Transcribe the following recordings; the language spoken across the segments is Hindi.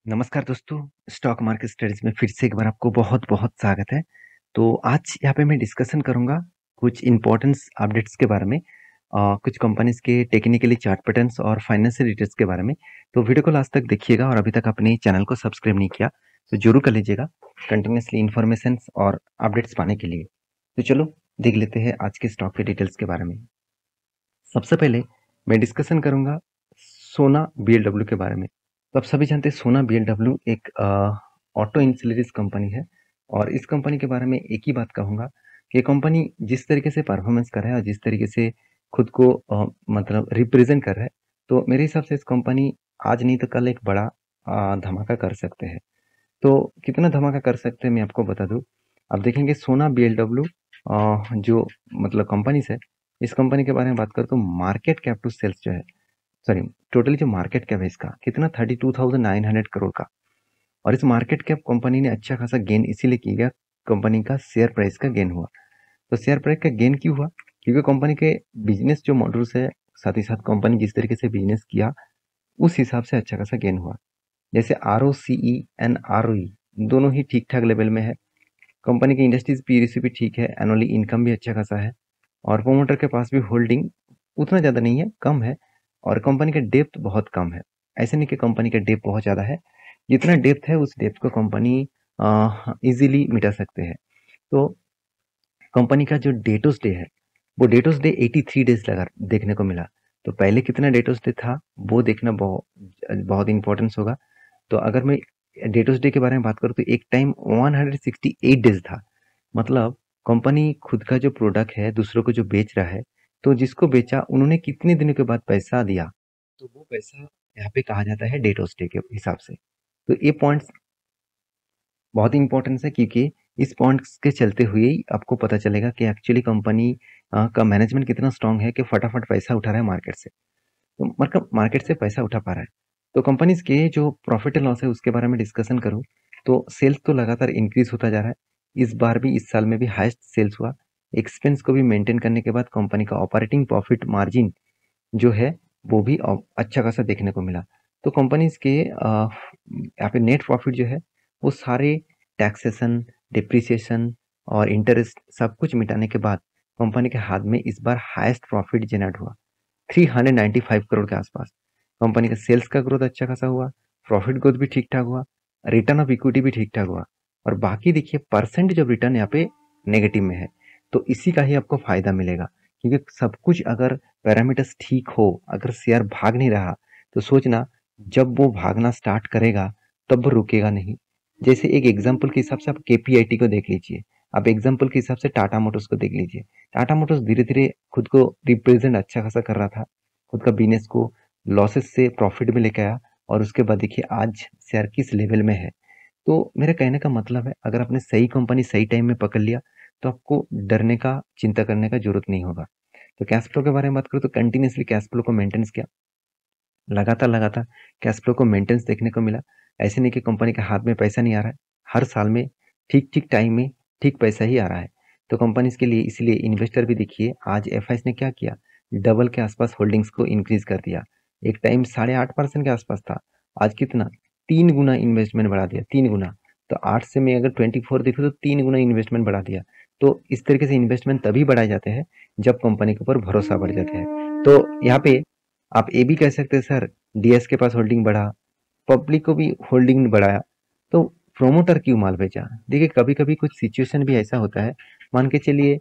नमस्कार दोस्तों, स्टॉक मार्केट स्टडीज में फिर से एक बार आपको बहुत-बहुत स्वागत है। तो आज यहाँ पे मैं डिस्कशन करूँगा कुछ इम्पोर्टेंस अपडेट्स के बारे में कुछ कंपनीज़ के टेक्निकली चार्ट पैटर्न्स और फाइनेंशियल डिटेल्स के बारे में। तो वीडियो को लास्ट तक देखिएगा और अभी तक आपने चैनल को सब्सक्राइब नहीं किया, तो ज़रूर कर लीजिएगा कंटिन्यूअसली इन्फॉर्मेशंस और अपडेट्स पाने के लिए। तो चलो देख लेते हैं आज के स्टॉक के डिटेल्स के बारे में। सबसे पहले मैं डिस्कशन करूँगा सोना बीएलडब्ल्यू के बारे में। तो आप सभी जानते हैं सोना बीएलडब्ल्यू एक ऑटो इंसिलरीज कंपनी है और इस कंपनी के बारे में एक ही बात कहूँगा कि ये कंपनी जिस तरीके से परफॉर्मेंस कर रहा है और जिस तरीके से खुद को मतलब रिप्रेजेंट कर रहा है, तो मेरे हिसाब से इस कंपनी आज नहीं तो कल एक बड़ा धमाका कर सकते हैं। तो कितना धमाका कर सकते हैं मैं आपको बता दूँ। आप देखेंगे सोना बीएलडब्ल्यू जो मतलब कंपनीज है, इस कंपनी के बारे में बात करें तो मार्केट कैप टू सेल्स जो है, सॉरी, टोटली जो मार्केट कैप है इसका कितना 32,900 करोड़ का। और इस मार्केट कैप कंपनी ने अच्छा खासा गेन इसीलिए किया, कंपनी का शेयर प्राइस का गेन हुआ। तो शेयर प्राइस का गेन क्यों हुआ? क्योंकि कंपनी के बिजनेस जो मॉडल्स है, साथ ही साथ कंपनी जिस तरीके से बिजनेस किया उस हिसाब से अच्छा खासा गेन हुआ। जैसे ROCE एंड ROE दोनों ही ठीक ठाक लेवल में है। कंपनी की इंडस्ट्रीज पी भी ठीक है, एनुअली इनकम भी अच्छा खासा है और प्रोमोटर के पास भी होल्डिंग उतना ज़्यादा नहीं है, कम है। और कंपनी का डेप्थ बहुत कम है। ऐसे नहीं कि कंपनी का डेप्थ बहुत ज़्यादा है, जितना डेप्थ है उस डेप्थ को कंपनी इजीली मिटा सकते हैं। तो कंपनी का जो डेटोस डे है, वो डेटोस डे 83 डेज लगा देखने को मिला। तो पहले कितना डेटोस डे था वो देखना बहुत बहुत इंपॉर्टेंस होगा। तो अगर मैं डेटोस डे के बारे में बात करूँ तो एक टाइम 168 डेज था। मतलब कंपनी खुद का जो प्रोडक्ट है दूसरों को जो बेच रहा है, तो जिसको बेचा उन्होंने कितने दिनों के बाद पैसा दिया, तो वो पैसा यहाँ पे कहा जाता है डेटोस डे के हिसाब से। तो ये पॉइंट्स बहुत इंपॉर्टेंस है क्योंकि इस पॉइंट्स के चलते हुए ही आपको पता चलेगा कि एक्चुअली कंपनी का मैनेजमेंट कितना स्ट्रांग है कि फटाफट पैसा उठा रहा है मार्केट से। तो मतलब मार्केट से पैसा उठा पा रहा है। तो कंपनीज के जो प्रॉफिट एंड लॉस है उसके बारे में डिस्कशन करूँ तो सेल्स तो लगातार इंक्रीज होता जा रहा है। इस बार भी इस साल में भी हाईएस्ट सेल्स हुआ। एक्सपेंस को भी मेंटेन करने के बाद कंपनी का ऑपरेटिंग प्रॉफिट मार्जिन जो है वो भी अच्छा खासा देखने को मिला। तो कंपनीज के यहाँ पे नेट प्रॉफिट जो है वो सारे टैक्सेशन, डिप्रिसिएशन और इंटरेस्ट सब कुछ मिटाने के बाद कंपनी के हाथ में इस बार हाईएस्ट प्रॉफिट जनरेट हुआ 395 करोड़ के आसपास। कंपनी का सेल्स का ग्रोथ अच्छा खासा हुआ, प्रॉफिट ग्रोथ भी ठीक ठाक हुआ, रिटर्न ऑफ इक्विटी भी ठीक ठाक हुआ और बाकी देखिए परसेंटेज ऑफ रिटर्न यहाँ पे नेगेटिव में है। तो इसी का ही आपको फायदा मिलेगा क्योंकि सब कुछ अगर पैरामीटर्स ठीक हो, अगर शेयर भाग नहीं रहा तो सोचना जब वो भागना स्टार्ट करेगा तब वो रुकेगा नहीं। जैसे एक एग्जांपल के हिसाब से आप केपीआईटी को देख लीजिए, आप एग्जांपल के हिसाब से टाटा मोटर्स को देख लीजिए। टाटा मोटर्स धीरे धीरे खुद को रिप्रेजेंट अच्छा खासा कर रहा था, खुद का बिजनेस को लॉसेस से प्रॉफिट में लेके आया और उसके बाद देखिए आज शेयर किस लेवल में है। तो मेरे कहने का मतलब है अगर आपने सही कंपनी सही टाइम में पकड़ लिया तो आपको डरने का, चिंता करने का जरूरत नहीं होगा। तो कैश फ्लो के बारे में बात करूँ तो कंटिन्यूसली कैश फ्लो को मेंटेन किया, लगातार लगातार कैश फ्लो को मेंटेनेंस देखने को मिला। ऐसे नहीं कि कंपनी के हाथ में पैसा नहीं आ रहा है, हर साल में ठीक ठीक टाइम में ठीक पैसा ही आ रहा है। तो कंपनी के लिए इसलिए इन्वेस्टर भी देखिए आज एफआईएस ने क्या किया, डबल के आसपास होल्डिंग्स को इंक्रीज कर दिया। एक टाइम 8.5% के आसपास था, आज कितना 3 गुना इन्वेस्टमेंट बढ़ा दिया, 3 गुना। तो 8 से मैं अगर 24 देखूँ तो 3 गुना इन्वेस्टमेंट बढ़ा दिया। तो इस तरीके से इन्वेस्टमेंट तभी बढ़ाए जाते हैं जब कंपनी के ऊपर भरोसा बढ़ जाता है। तो यहाँ पे आप ये भी कह सकते हैं सर डीएस के पास होल्डिंग बढ़ा, पब्लिक को भी होल्डिंग बढ़ाया, तो प्रोमोटर क्यों माल बेचा? देखिए कभी कभी कुछ सिचुएशन भी ऐसा होता है। मान के चलिए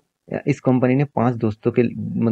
इस कंपनी ने 5 दोस्तों के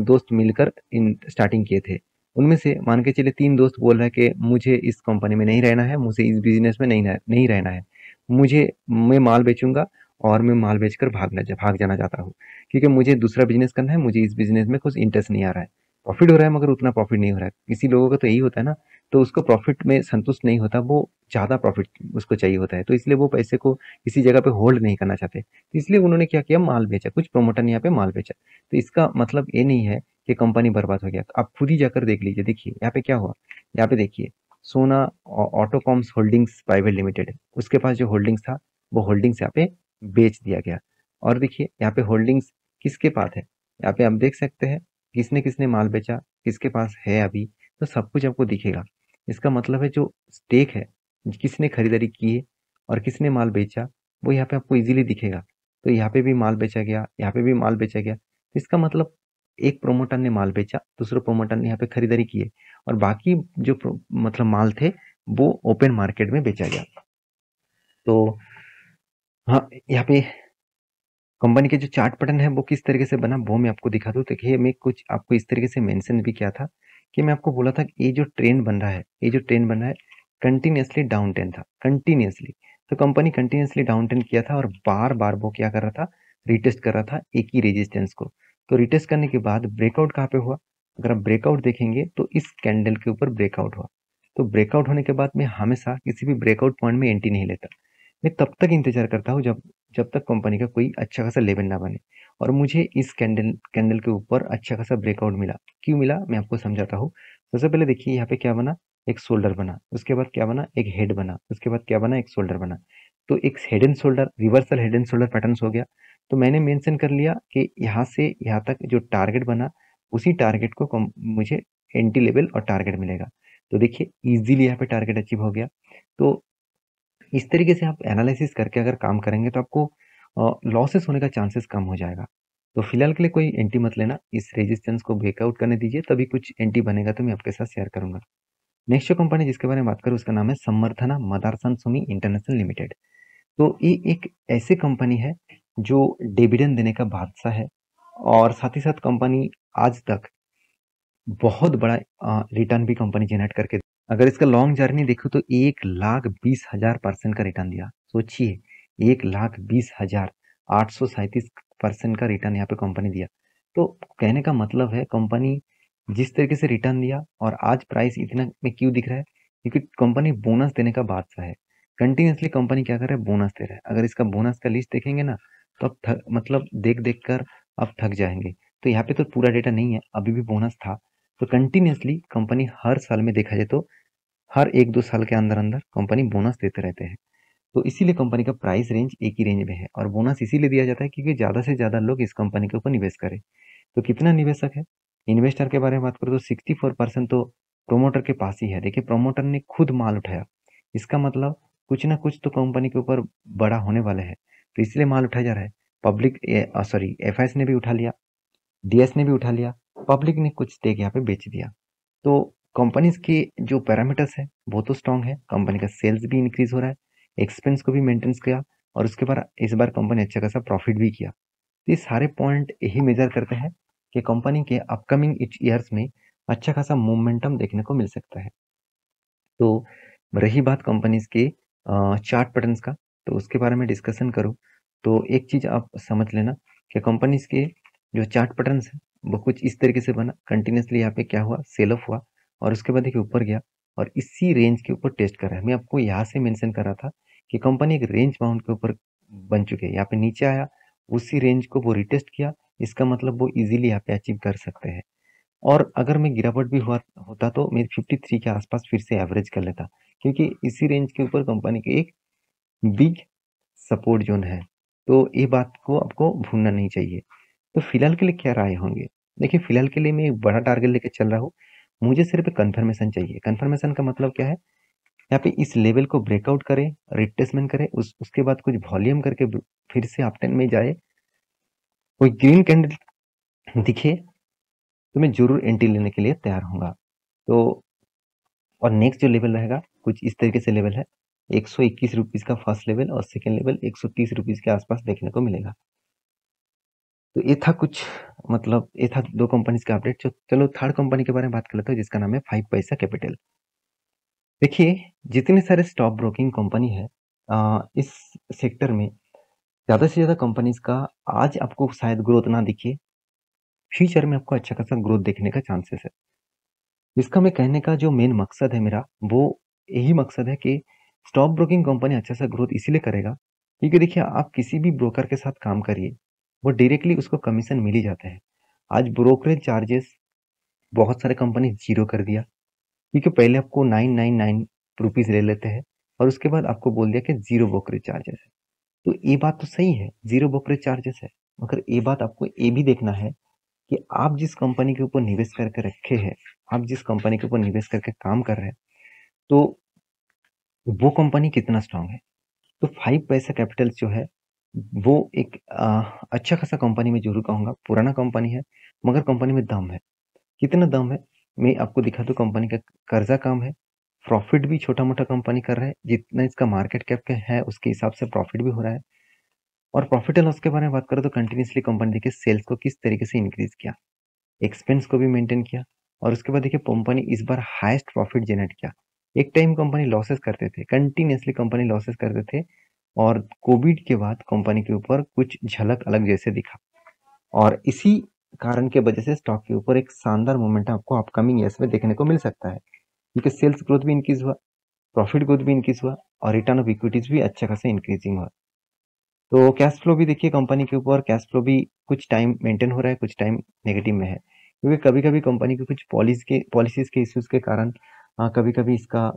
दोस्त मिलकर इन स्टार्टिंग किए थे। उनमें से मान के चलिए 3 दोस्त बोल रहे हैं कि मुझे इस कंपनी में नहीं रहना है, मुझे इस बिजनेस में नहीं रहना है, मैं माल बेचूंगा और मैं माल बेचकर भाग जाना चाहता हूँ क्योंकि मुझे दूसरा बिजनेस करना है, मुझे इस बिजनेस में कुछ इंटरेस्ट नहीं आ रहा है। प्रॉफिट हो रहा है मगर उतना प्रॉफिट नहीं हो रहा है, किसी लोगों का तो यही होता है ना। तो उसको प्रॉफिट में संतुष्ट नहीं होता, वो ज़्यादा प्रॉफिट उसको चाहिए होता है, तो इसलिए वो पैसे को किसी जगह पे होल्ड नहीं करना चाहते, तो इसलिए उन्होंने क्या किया, माल बेचा। कुछ प्रोमोटर ने यहाँ पे माल बेचा। तो इसका मतलब ये नहीं है कि कंपनी बर्बाद हो गया। तो आप खुद ही जाकर देख लीजिए, देखिए यहाँ पे क्या हुआ। यहाँ पे देखिए सोना ऑटोकॉम्स होल्डिंग्स प्राइवेट लिमिटेड, उसके पास जो होल्डिंग्स था वो होल्डिंग्स यहाँ पे बेच दिया गया। और देखिए यहाँ पे होल्डिंग्स किसके पास है, यहाँ पे आप देख सकते हैं किसने किसने माल बेचा, किसके पास है अभी, तो सब कुछ आपको दिखेगा। इसका मतलब है जो स्टेक है किसने खरीदारी की है और किसने माल बेचा, वो यहाँ पे आपको इजीली दिखेगा। तो यहाँ पे भी माल बेचा गया, यहाँ पे भी माल बेचा गया। तो इसका मतलब एक प्रोमोटर ने माल बेचा, दूसरे प्रोमोटर ने यहाँ पे खरीदारी की है, और बाकी जो मतलब माल थे वो ओपन मार्केट में बेचा गया। तो हाँ, यहाँ पे कंपनी के जो चार्ट पैटर्न है वो किस तरीके से बना वो मैं आपको दिखा दूँ। देखिए, मैं कुछ आपको इस तरीके से मेंशन भी किया था कि मैं आपको बोला था कि ये जो ट्रेंड बन रहा है, ये जो ट्रेंड बन रहा है कंटिन्यूअसली डाउन ट्रेंड था, कंटिन्यूअसली। तो कंपनी कंटिन्यूअसली डाउन ट्रेंड किया था और बार बार वो क्या कर रहा था, रिटेस्ट कर रहा था एक ही रेजिस्टेंस को। तो रिटेस्ट करने के बाद ब्रेकआउट कहाँ पे हुआ, अगर आप ब्रेकआउट देखेंगे तो इस कैंडल के ऊपर ब्रेकआउट हुआ। तो ब्रेकआउट होने के बाद मैं हमेशा किसी भी ब्रेकआउट पॉइंट में एंट्री नहीं लेता। मैं तब तक इंतजार करता हूँ जब जब तक कंपनी का कोई अच्छा खासा लेवल ना बने। और मुझे इस कैंडल कैंडल के ऊपर अच्छा खासा ब्रेकआउट मिला। क्यों मिला, मैं आपको समझाता हूँ। सबसे पहले देखिए यहाँ पे क्या बना, एक शोल्डर बना, उसके बाद क्या बना, एक हेड बना, उसके बाद क्या बना, एक शोल्डर बना। तो एक head and shoulder, reversal head and shoulder pattern हो गया। तो मैंने मेंशन कर लिया कि यहाँ से यहाँ तक जो टारगेट बना, उसी टारगेट को मुझे एंट्री लेवल और टारगेट मिलेगा। तो देखिए इजीली यहाँ पे टारगेट अचीव हो गया। तो इस तरीके से आप एनालिसिस करके अगर काम करेंगे तो आपको लॉसेस होने का चांसेस कम हो जाएगा। तो फिलहाल के लिए कोई एंट्री मत लेना, इस रेजिस्टेंस को ब्रेकआउट करने दीजिए, तभी कुछ एंट्री बनेगा तो मैं आपके साथ शेयर करूंगा। नेक्स्ट जो कंपनी जिसके बारे में बात करूँ उसका नाम है समर्थना मदारसन सुमी इंटरनेशनल लिमिटेड। तो ये एक ऐसी कंपनी है जो डिविडेंड देने का बादशाह है, और साथ ही साथ कंपनी आज तक बहुत बड़ा रिटर्न भी कंपनी जनरेट करके, अगर इसका लॉन्ग जर्नी देखो तो 1,20,000% का रिटर्न दिया। सोचिए, 1,20,837% का रिटर्न यहाँ पे कंपनी दिया। तो कहने का मतलब है कंपनी जिस तरीके से रिटर्न दिया, और आज प्राइस इतना में क्यों दिख रहा है, क्योंकि कंपनी बोनस देने का बादशाह है। कंटिन्यूसली कंपनी क्या कर रहा है, बोनस दे रहा है। अगर इसका बोनस का लिस्ट देखेंगे ना तो आप मतलब देख देख कर आप थक जाएंगे। तो यहाँ पे तो पूरा डेटा नहीं है, अभी भी बोनस था। तो कंटिन्यूसली कंपनी हर साल में देखा जाए तो हर 1-2 साल के अंदर अंदर कंपनी बोनस देते रहते हैं। तो इसीलिए कंपनी का प्राइस रेंज एक ही रेंज में है, और बोनस इसीलिए दिया जाता है क्योंकि ज़्यादा से ज़्यादा लोग इस कंपनी के ऊपर निवेश करें। तो कितना निवेशक है, इन्वेस्टर के बारे में बात करें तो 64% तो प्रोमोटर के पास ही है। देखिए, प्रोमोटर ने खुद माल उठाया, इसका मतलब कुछ ना कुछ तो कंपनी के ऊपर बड़ा होने वाला है, तो इसलिए माल उठाया जा रहा है। पब्लिक सॉरी एफआईएस ने भी उठा लिया, डीएस ने भी उठा लिया, पब्लिक ने कुछ स्टेक यहाँ पे बेच दिया। तो कंपनीज के जो पैरामीटर्स है वो तो स्ट्रांग है, कंपनी का सेल्स भी इंक्रीज हो रहा है, एक्सपेंस को भी मेंटेन किया, और उसके बाद इस बार कंपनी अच्छा खासा प्रॉफिट भी किया। तो ये सारे पॉइंट यही मेजर करते हैं कि कंपनी के अपकमिंग ईयर्स में अच्छा खासा मोमेंटम देखने को मिल सकता है। तो रही बात कंपनीज के चार्ट पैटर्न्स का, तो उसके बारे में डिस्कशन करूँ तो एक चीज आप समझ लेना कि कंपनीज के जो चार्ट पैटर्न्स है वो कुछ इस तरीके से बना। कंटिन्यूसली यहाँ पे क्या हुआ, सेल ऑफ हुआ, और उसके बाद देखिए ऊपर गया और इसी रेंज के ऊपर टेस्ट कर रहा है। मैं आपको यहाँ से मेंशन कर रहा था कि कंपनी एक रेंज बाउंड के ऊपर बन चुके हैं। यहाँ पे नीचे आया, उसी रेंज को वो रिटेस्ट किया, इसका मतलब वो इजीली यहाँ पे अचीव कर सकते हैं। और अगर मैं गिरावट भी हुआ होता तो मैं 53 के आसपास फिर से एवरेज कर लेता, क्योंकि इसी रेंज के ऊपर कंपनी के एक बिग सपोर्ट जोन है। तो ये बात को आपको भूलना नहीं चाहिए। तो फिलहाल के लिए क्या राय होंगे, देखिए फिलहाल के लिए मैं एक बड़ा टारगेट लेके चल रहा हूँ। मुझे सिर्फ कंफर्मेशन चाहिए। कंफर्मेशन का मतलब क्या है, यहाँ पे इस लेवल को ब्रेकआउट करे, रिट्रेसमेंट करे, उसके बाद कुछ वॉल्यूम करके फिर से अपट्रेंड में जाए, कोई ग्रीन कैंडल दिखे तो मैं जरूर एंट्री लेने के लिए तैयार हूँगा। तो और नेक्स्ट जो लेवल रहेगा कुछ इस तरीके से लेवल है, 121 रुपीज का फर्स्ट लेवल और सेकेंड लेवल 130 रुपीज के आसपास देखने को मिलेगा। तो ये था कुछ, मतलब ये था दो कंपनीज का अपडेट। चलो थर्ड कंपनी के बारे में बात कर लेते हैं जिसका नाम है 5 पैसा कैपिटल। देखिए, जितने सारे स्टॉक ब्रोकिंग कंपनी है इस सेक्टर में, ज्यादा से ज्यादा कंपनीज का आज आपको शायद ग्रोथ ना दिखे, फ्यूचर में आपको अच्छा खासा ग्रोथ देखने का चांसेस है। इसका मैं कहने का जो मेन मकसद है मेरा, वो यही मकसद है कि स्टॉक ब्रोकिंग कंपनी अच्छा सा ग्रोथ इसीलिए करेगा क्योंकि देखिए आप किसी भी ब्रोकर के साथ काम करिए, वो डायरेक्टली उसको कमीशन मिल ही जाता है। आज ब्रोकरेज चार्जेस बहुत सारे कंपनी जीरो कर दिया, क्योंकि पहले आपको 999 रुपीज ले लेते हैं और उसके बाद आपको बोल दिया कि जीरो ब्रोकरेज चार्जेस है। तो ये बात तो सही है, जीरो ब्रोकरेज चार्जेस है, मगर ये बात आपको ये भी देखना है कि आप जिस कंपनी के ऊपर निवेश करके रखे हैं, आप जिस कंपनी के ऊपर निवेश करके काम कर रहे हैं, तो वो कंपनी कितना स्ट्रांग है। तो 5 पैसा कैपिटल जो है वो एक अच्छा खासा कंपनी में जरूर कहूंगा, पुराना कंपनी है मगर कंपनी में दम है। कितना दम है मैं आपको दिखा दूं। कंपनी का कर्जा कम है, प्रॉफिट भी छोटा मोटा कंपनी कर रहा है, जितना इसका मार्केट कैप का है उसके हिसाब से प्रॉफिट भी हो रहा है। और प्रॉफिट एंड लॉस के बारे में बात करें तो कंटिन्यूसली कंपनी देखिए सेल्स को किस तरीके से इंक्रीज किया, एक्सपेंस को भी मेंटेन किया, और उसके बाद देखिए कंपनी इस बार हाईएस्ट प्रॉफिट जनरेट किया। एक टाइम कंपनी लॉसेस करते थे, कंटिन्यूसली कंपनी लॉसेस करते थे, और कोविड के बाद कंपनी के ऊपर कुछ झलक अलग जैसे दिखा, और इसी कारण के वजह से स्टॉक के ऊपर एक शानदार मोमेंटम आपको अपकमिंग ईयर्स में देखने को मिल सकता है, क्योंकि सेल्स ग्रोथ भी इंक्रीज हुआ, प्रॉफिट ग्रोथ भी इंक्रीज हुआ, और रिटर्न ऑफ इक्विटीज भी अच्छा खासा इंक्रीजिंग हुआ। तो कैश फ्लो भी देखिए कंपनी के ऊपर, कैश फ्लो भी कुछ टाइम मेंटेन हो रहा है, कुछ टाइम नेगेटिव में है, क्योंकि कभी कभी कंपनी के कुछ पॉलिसीज के इश्यूज के कारण कभी कभी इसका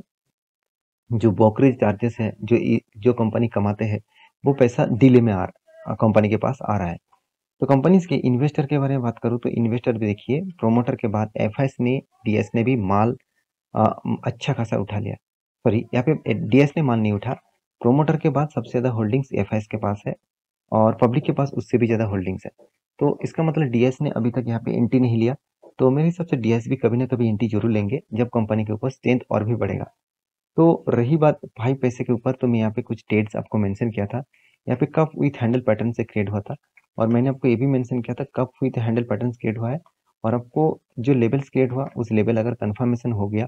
जो ब्रोकरेज चार्जेस है, जो कंपनी कमाते हैं, वो पैसा डिले में कंपनी के पास आ रहा है। तो कंपनीज के इन्वेस्टर के बारे में बात करूँ तो इन्वेस्टर भी देखिए, प्रोमोटर के बाद एफआईएस ने, डीएस ने भी माल अच्छा खासा उठा लिया। सॉरी, यहाँ पे डीएस ने माल नहीं उठा, प्रोमोटर के बाद सबसे ज्यादा होल्डिंग्स एफआईएस के पास है, और पब्लिक के पास उससे भी ज्यादा होल्डिंग्स है। तो इसका मतलब डीएस ने अभी तक यहाँ पे एंट्री नहीं लिया, तो मेरे हिसाब से डीएस भी कभी ना कभी एंट्री जरूर लेंगे जब कंपनी के ऊपर स्ट्रेंथ और भी बढ़ेगा। तो रही बात 5 पैसे के ऊपर, तो मैं यहाँ पे कुछ डेट्स आपको मेंशन किया था। यहाँ पे कप विथ हैंडल पैटर्न से क्रिएट हुआ था, और मैंने आपको ये भी मेंशन किया था cup with handle pattern create हुआ है, और आपको जो लेवल्स क्रिएट हुआ उस लेवल अगर कंफर्मेशन हो गया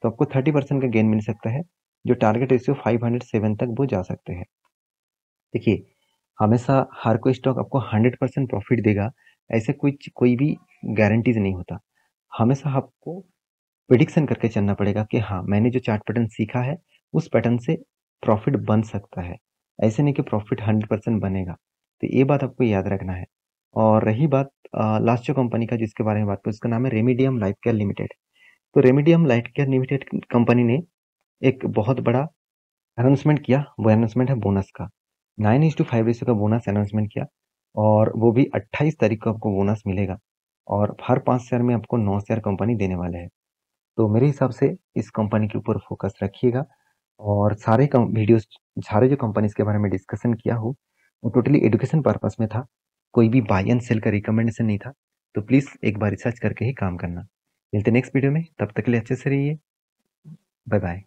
तो आपको 30% का गेन मिल सकता है, जो टारगेट रेशियो 507 तक वो जा सकते हैं। देखिए, हमेशा हर कोई स्टॉक आपको 100% प्रॉफिट देगा, ऐसे कोई भी गारंटीज नहीं होता। हमेशा आपको प्रिडिक्शन करके चलना पड़ेगा कि हाँ, मैंने जो चार्ट पैटर्न सीखा है उस पैटर्न से प्रॉफिट बन सकता है, ऐसे नहीं कि प्रॉफिट 100% बनेगा। तो ये बात आपको याद रखना है। और रही बात लास्ट जो कंपनी का जिसके बारे में बात करूँ, उसका नाम है रेमीडियम लाइफ केयर लिमिटेड। तो रेमीडियम लाइफ केयर लिमिटेड कंपनी ने एक बहुत बड़ा अनाउंसमेंट किया, वो अनाउंसमेंट है बोनस का। 9:5 रेशियो का बोनस अनाउंसमेंट किया, और वो भी 28 तारीख को आपको बोनस मिलेगा, और हर 5 शेयर में आपको 9 शेयर कंपनी देने वाले हैं। तो मेरे हिसाब से इस कंपनी के ऊपर फोकस रखिएगा, और वीडियोस, सारे जो कंपनीज के बारे में डिस्कशन किया हो वो टोटली एजुकेशन पर्पस में था, कोई भी बाय एंड सेल का रिकमेंडेशन नहीं था। तो प्लीज एक बार रिसर्च करके ही काम करना। मिलते नेक्स्ट वीडियो में, तब तक के लिए अच्छे से रहिए। Bye bye.